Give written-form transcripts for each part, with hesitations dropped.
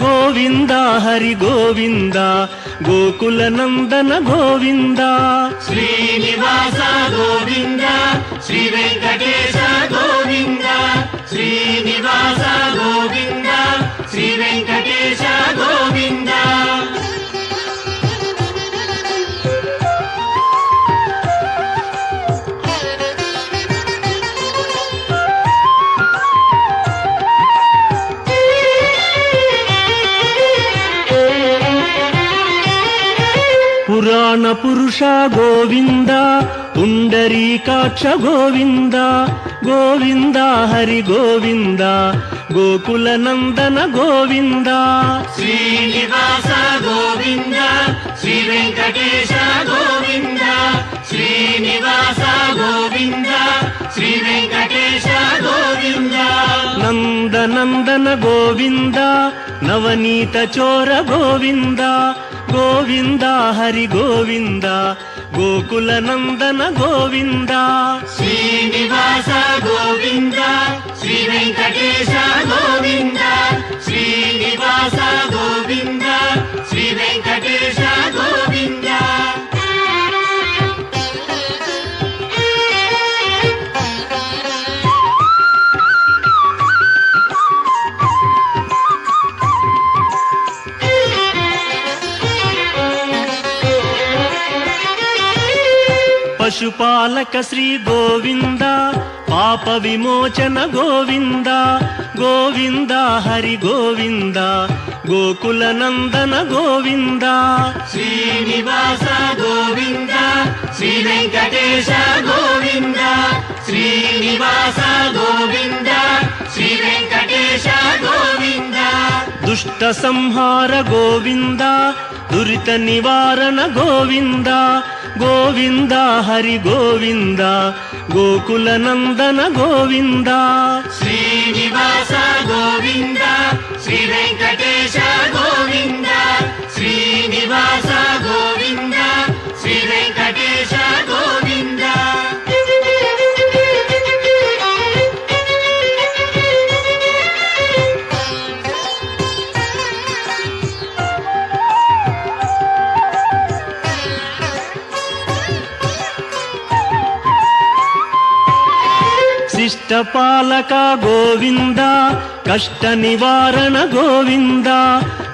గోవింద హరి గోవింద గోకుల నందన గోవింద శ్రీనివాస గోవింద శ్రీ వెంకటేశ గోవింద శ్రీనివాస గోవింద శ్రీ వెంకటేశ గోవింద పురాణ పురుష గోవింద పుండరీకాక్ష గోవింద గోవింద హరి గోవింద గోకుల నందన గోవింద శ్రీనివాస గోవింద శ్రీ వెంకటేశ గోవింద శ్రీనివాస గోవింద శ్రీ వెంకటేశ గోవింద నందనందన గోవింద నవనీత చోర గోవింద గోవింద హరి గోవింద గోకుల నందన గోవింద శ్రీనివాస గోవింద శ్రీ వెంకటేశ గోవింద శ్రీనివాస గోవింద శ్రీ వెంకటేశ గోవింద పశుపాలక శ్రీ గోవింద పాప విమోచన గోవింద గోవింద హరి గోవింద గోకుల నందన గోవింద శ్రీనివాస గోవింద శ్రీ వెంకటేశ గోవింద శ్రీనివాస గోవింద శ్రీ వెంకటేశ గోవింద దుష్ట సంహార గోవింద దురిత నివారణ గోవింద గోవింద హరి గోవింద గోకుల నందన గోవింద శ్రీనివాస గోవింద శ్రీ వెంకటేశ గోవింద శ్రీనివాస గోవింద శ్రీ వెంకటేశ గోవింద శిష్టపాలక గోవింద కష్ట నివారణ గోవింద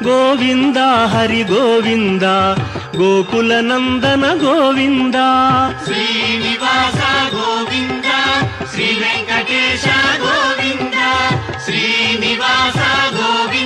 గోవింద హరి గోవింద గోకుల నందన గోవింద శ్రీనివాస గోవింద శ్రీ వెంకటేశ గోవింద శ్రీనివాస